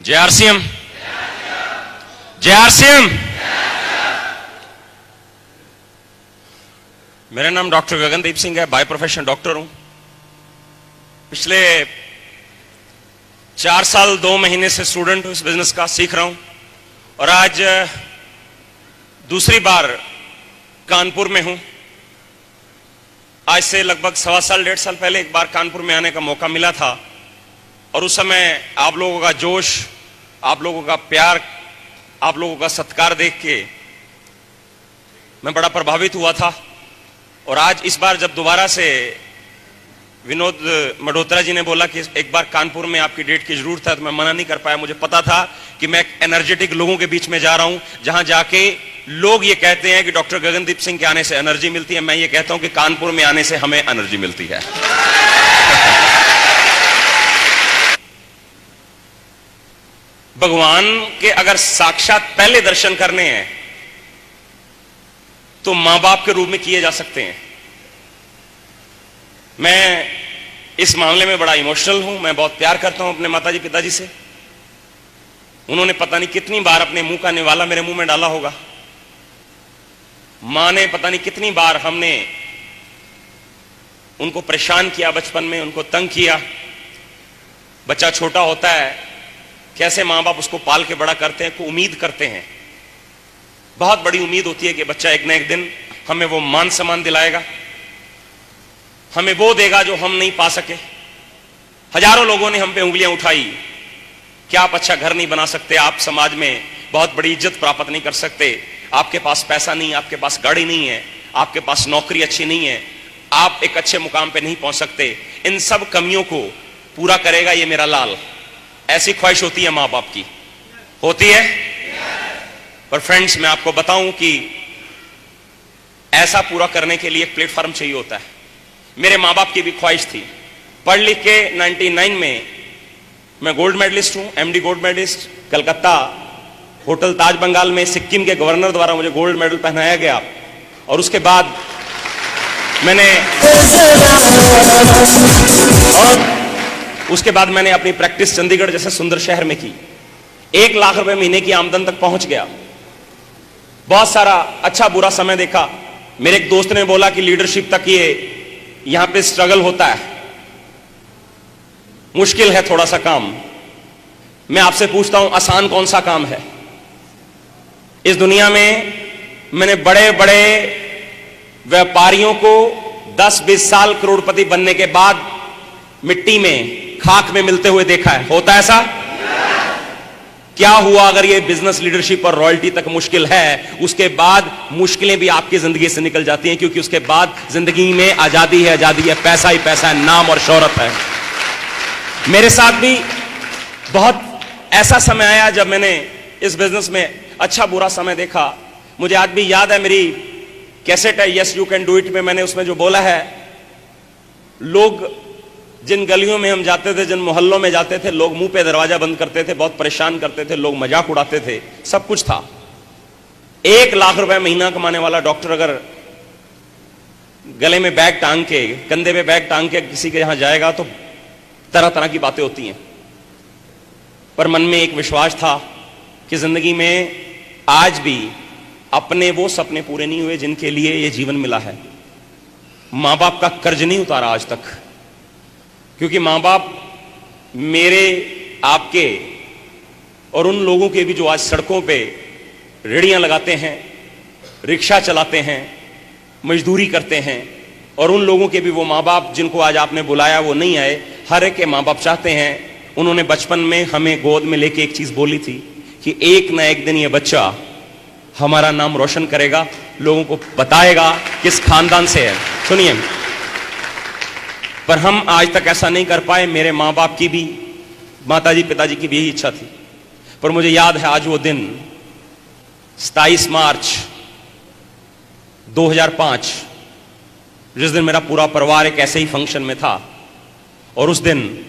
जय आरसीएम, जय आरसीएम। मेरा नाम डॉक्टर गगनदीप सिंह है, बाय प्रोफेशन डॉक्टर हूं। पिछले 4 साल 2 महीने से स्टूडेंट हूं, इस बिजनेस का सीख रहा हूं। और आज दूसरी बार कानपुर में हूं। आज से लगभग 1.25 साल 1.5 साल पहले एक बार कानपुर में आने का मौका मिला था, और उस समय आप लोगों का जोश, आप लोगों का प्यार, आप लोगों का सत्कार देख के मैं बड़ा प्रभावित हुआ था। और आज इस बार जब दोबारा से विनोद मल्होत्रा जी ने बोला कि एक बार कानपुर में आपकी डेट की जरूरत है, तो मैं मना नहीं कर पाया। मुझे पता था कि मैं एनर्जेटिक लोगों के बीच में जा रहा हूं, जहां जाके लोग ये कहते हैं कि डॉक्टर गगनदीप सिंह के आने से एनर्जी मिलती है। मैं ये कहता हूं कि कानपुर में आने से हमें एनर्जी मिलती है। भगवान के अगर साक्षात पहले दर्शन करने हैं तो मां बाप के रूप में किए जा सकते हैं। मैं इस मामले में बड़ा इमोशनल हूं। मैं बहुत प्यार करता हूं अपने माताजी पिताजी से। उन्होंने पता नहीं कितनी बार अपने मुंह का निवाला मेरे मुंह में डाला होगा। मां ने पता नहीं कितनी बार हमने उनको परेशान किया, बचपन में उनको तंग किया। बच्चा छोटा होता है, कैसे मां बाप उसको पाल के बड़ा करते हैं, को उम्मीद करते हैं, बहुत बड़ी उम्मीद होती है कि बच्चा एक ना एक दिन हमें वो मान सम्मान दिलाएगा, हमें वो देगा जो हम नहीं पा सके। हजारों लोगों ने हम पे उंगलियां उठाई कि आप अच्छा घर नहीं बना सकते, आप समाज में बहुत बड़ी इज्जत प्राप्त नहीं कर सकते, आपके पास पैसा नहीं, आपके पास गाड़ी नहीं है, आपके पास नौकरी अच्छी नहीं है, आप एक अच्छे मुकाम पे नहीं पहुंच सकते। इन सब कमियों को पूरा करेगा ये मेरा लाल। ऐसी ख्वाहिश होती है मां बाप की, होती है। पर फ्रेंड्स, मैं आपको बताऊं कि ऐसा पूरा करने के लिए एक प्लेटफॉर्म चाहिए होता है। मेरे मां बाप की भी ख्वाहिश थी। पढ़ लिख के 99 में मैं गोल्ड मेडलिस्ट हूं, MD gold medallist. Calcutta hotel Taj Bengal में सिक्किम के गवर्नर द्वारा मुझे गोल्ड मेडल पहनाया गया। और उसके बाद मैंने अपनी प्रैक्टिस चंडीगढ़ जैसे सुंदर शहर में की। 1 लाख रुपए महीने की आमदन तक पहुंच गया। बहुत सारा अच्छा बुरा समय देखा। मेरे एक दोस्त ने बोला कि लीडरशिप तक ये यहां पे स्ट्रगल होता है, मुश्किल है थोड़ा सा काम। मैं आपसे पूछता हूं, आसान कौन सा काम है? इस दुनिया में मैंने बड़े बड़े व्यापारियों को 10-20 साल करोड़पति बनने के बाद मिट्टी में, खाक में मिलते हुए देखा है। होता है ऐसा? क्या हुआ अगर ये बिजनेस लीडरशिप और रॉयल्टी तक मुश्किल है, उसके बाद मुश्किलें भी आपकी जिंदगी से निकल जाती हैं, क्योंकि उसके बाद जिंदगी में आजादी है, आजादी है, पैसा ही पैसा है, नाम और शोहरत है। मेरे साथ भी बहुत ऐसा समय आया जब मैंने इस बिजनेस में अच्छा बुरा समय देखा। मुझे आज भी याद है, मेरी कैसेट है yes you can do it में मैंने उसमें जो बोला है, लोग जिन गलियों में हम जाते थे, जिन मोहल्लों में जाते थे, लोग मुंह पे दरवाजा बंद करते थे, बहुत परेशान करते थे, लोग मजाक उड़ाते थे, सब कुछ था। 1 लाख रुपए महीना कमाने वाला डॉक्टर अगर गले में बैग टांग के, कंधे पे बैग टांग के किसी के यहां जाएगा तो तरह तरह की बातें होती हैं। पर मन में एक विश्वास था कि जिंदगी में आज भी अपने वो सपने पूरे नहीं हुए जिनके लिए ये जीवन मिला है। मां बाप का कर्ज नहीं उतारा आज तक, क्योंकि मां बाप मेरे, आपके और उन लोगों के भी जो आज सड़कों पे रेहड़ियां लगाते हैं, रिक्शा चलाते हैं, मजदूरी करते हैं, और उन लोगों के भी वो मां बाप जिनको आज आपने बुलाया वो नहीं आए। हर एक के मां बाप चाहते हैं। उन्होंने बचपन में हमें गोद में लेके एक चीज बोली थी कि एक ना एक दिन ये बच्चा हमारा नाम रोशन करेगा, लोगों को बताएगा किस खानदान से है। सुनिए, पर हम आज तक ऐसा नहीं कर पाए। मेरे मां बाप की भी, माताजी पिताजी की भी यही इच्छा थी। पर मुझे याद है आज वो दिन, 27 मार्च 2005, जिस दिन मेरा पूरा परिवार एक ऐसे ही फंक्शन में था। और उस दिन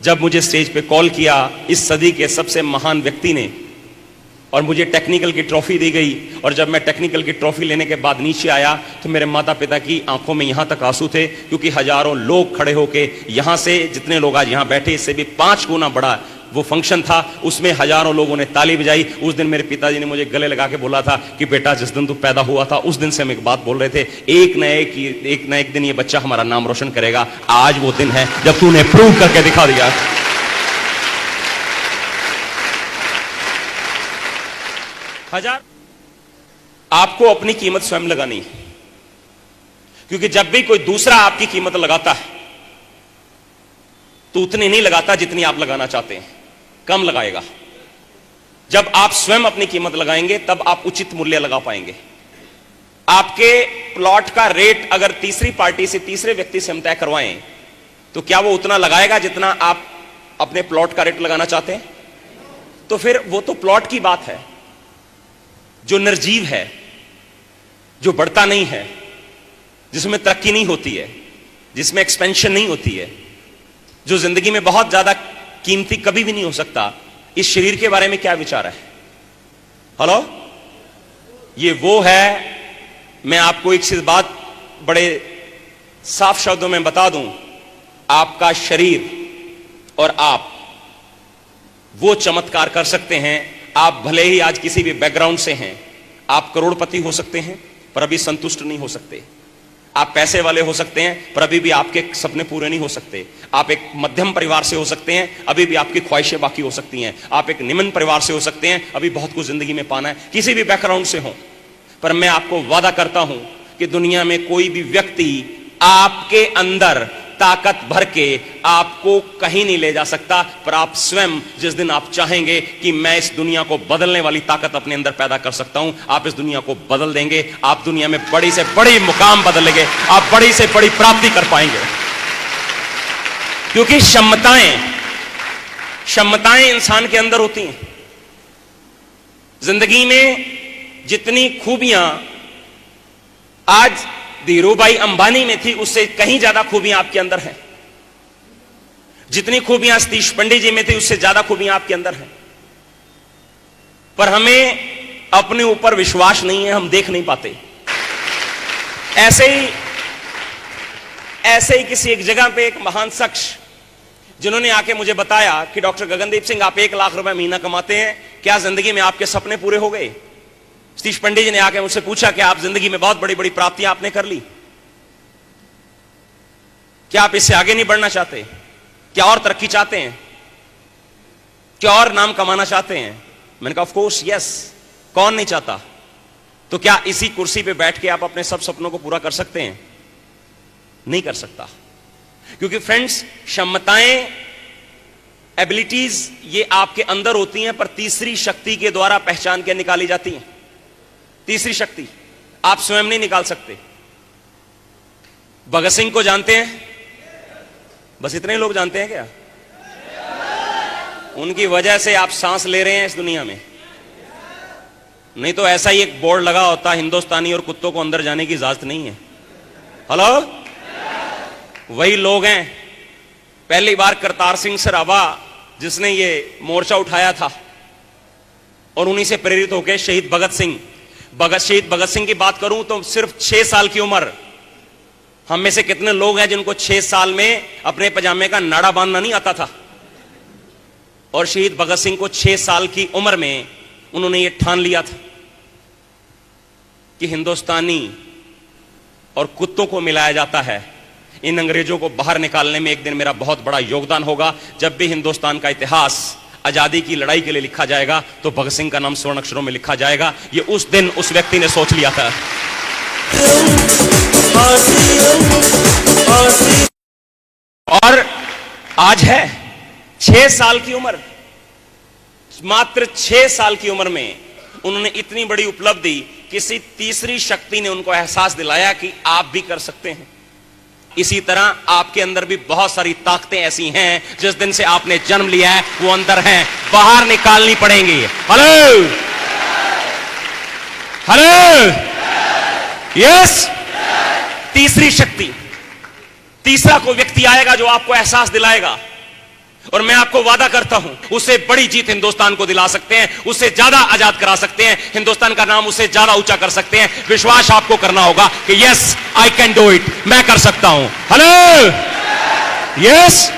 जब मुझे स्टेज पे कॉल किया इस सदी के सबसे महान व्यक्ति ने, और मुझे टेक्निकल की ट्रॉफी दी गई, और जब मैं टेक्निकल की ट्रॉफी लेने के बाद नीचे आया तो मेरे माता पिता की आंखों में यहां तक आंसू थे, क्योंकि हजारों लोग खड़े होके, यहां से जितने लोग आज यहां बैठे इससे भी 5 गुना बड़ा वो फंक्शन था, उसमें हजारों लोगों ने ताली बजाई। उस दिन मेरे पिताजी ने मुझे गले लगा के बोला था कि बेटा जिस दिन तू पैदा हुआ था उस दिन से हम एक बात बोल रहे थे, एक न एक दिन ये बच्चा हमारा नाम रोशन करेगा। आज वो दिन है जब तूने प्रूव करके दिखा दिया। हजार आपको अपनी कीमत स्वयं लगानी है, क्योंकि जब भी कोई दूसरा आपकी कीमत लगाता है तो उतनी नहीं लगाता जितनी आप लगाना चाहते हैं, कम लगाएगा। जब आप स्वयं अपनी कीमत लगाएंगे तब आप उचित मूल्य लगा पाएंगे। आपके प्लॉट का रेट अगर तीसरी पार्टी से, तीसरे व्यक्ति से हम तय करवाएं तो क्या वो उतना लगाएगा जितना आप अपने प्लॉट का रेट लगाना चाहते हैं? तो फिर वो तो प्लॉट की बात है जो निर्जीव है, जो बढ़ता नहीं है, जिसमें तरक्की नहीं होती है, जिसमें एक्सपेंशन नहीं होती है, जो जिंदगी में बहुत ज्यादा कीमती कभी भी नहीं हो सकता। इस शरीर के बारे में क्या विचार है? हेलो, ये वो है। मैं आपको एक चीज बात बड़े साफ शब्दों में बता दूं, आपका शरीर और आप वो चमत्कार कर सकते हैं। आप भले ही आज किसी भी बैकग्राउंड से हैं, आप करोड़पति हो सकते हैं पर अभी संतुष्ट नहीं हो सकते। आप पैसे वाले हो सकते हैं पर अभी भी आपके सपने पूरे नहीं हो सकते। आप एक मध्यम परिवार से हो सकते हैं, अभी भी आपकी ख्वाहिशें बाकी हो सकती हैं। आप एक निम्न परिवार से हो सकते हैं, अभी बहुत कुछ जिंदगी में पाना है। किसी भी बैकग्राउंड से हो, पर मैं आपको वादा करता हूं कि दुनिया में कोई भी व्यक्ति आपके अंदर ताकत भर के आपको कहीं नहीं ले जा सकता। पर आप स्वयं जिस दिन आप चाहेंगे कि मैं इस दुनिया को बदलने वाली ताकत अपने अंदर पैदा कर सकता हूं, आप इस दुनिया को बदल देंगे। आप दुनिया में बड़ी से बड़ी मुकाम बदलेंगे, आप बड़ी से बड़ी प्राप्ति कर पाएंगे। क्योंकि क्षमताएं इंसान के अंदर होती हैं। जिंदगी में जितनी खूबियां आज धीरूभाई अंबानी में थी, उससे कहीं ज्यादा खूबियां आपके अंदर हैं। जितनी खूबियां सतीश पंडित जी में थी, उससे ज्यादा खूबियां आपके अंदर हैं। पर हमें अपने ऊपर विश्वास नहीं है, हम देख नहीं पाते। ऐसे ही किसी एक जगह पे एक महान शख्स जिन्होंने आके मुझे बताया कि डॉक्टर गगनदीप सिंह, आप 1 लाख रुपए महीना कमाते हैं, क्या जिंदगी में आपके सपने पूरे हो गए? सतीश पंडित जी ने आके मुझसे पूछा कि आप जिंदगी में बहुत बड़ी बड़ी प्राप्तियां आपने कर ली, क्या आप इससे आगे नहीं बढ़ना चाहते? क्या और तरक्की चाहते हैं? क्या और नाम कमाना चाहते हैं? मैंने कहा ऑफ कोर्स यस, कौन नहीं चाहता। तो क्या इसी कुर्सी पे बैठ के आप अपने सब सपनों को पूरा कर सकते हैं? नहीं कर सकता। क्योंकि फ्रेंड्स, क्षमताएं, एबिलिटीज ये आपके अंदर होती हैं, पर तीसरी शक्ति के द्वारा पहचान के निकाली जाती हैं। तीसरी शक्ति आप स्वयं नहीं निकाल सकते। भगत सिंह को जानते हैं? बस इतने लोग जानते हैं क्या? उनकी वजह से आप सांस ले रहे हैं इस दुनिया में। नहीं तो ऐसा ही एक बोर्ड लगा होता, हिंदुस्तानी और कुत्तों को अंदर जाने की इजाजत नहीं है। हेलो, वही लोग हैं। पहली बार करतार सिंह सराबा जिसने ये मोर्चा उठाया था, और उन्हीं से प्रेरित होकर शहीद भगत सिंह की बात करूं तो सिर्फ 6 साल की उम्र, हम में से कितने लोग हैं जिनको 6 साल में अपने पजामे का नाड़ा बांधना नहीं आता था? और शहीद भगत सिंह को 6 साल की उम्र में उन्होंने ये ठान लिया था कि हिंदुस्तानी और कुत्तों को मिलाया जाता है, इन अंग्रेजों को बाहर निकालने में एक दिन मेरा बहुत बड़ा योगदान होगा। जब भी हिंदुस्तान का इतिहास आजादी की लड़ाई के लिए लिखा जाएगा तो भगत सिंह का नाम स्वर्ण अक्षरों में लिखा जाएगा। ये उस दिन उस व्यक्ति ने सोच लिया था। और आज है 6 साल की उम्र, मात्र 6 साल की उम्र में उन्होंने इतनी बड़ी उपलब्धि, किसी तीसरी शक्ति ने उनको एहसास दिलाया कि आप भी कर सकते हैं। इसी तरह आपके अंदर भी बहुत सारी ताकतें ऐसी हैं, जिस दिन से आपने जन्म लिया है वो अंदर हैं, बाहर निकालनी पड़ेंगी। Hello hello, yes. तीसरी शक्ति, तीसरा कोई व्यक्ति आएगा जो आपको एहसास दिलाएगा, और मैं आपको वादा करता हूं उससे बड़ी जीत हिंदुस्तान को दिला सकते हैं, उससे ज्यादा आजाद करा सकते हैं, हिंदुस्तान का नाम उससे ज्यादा ऊंचा कर सकते हैं। विश्वास आपको करना होगा कि yes I can do it, मैं कर सकता हूं। Hello, yes.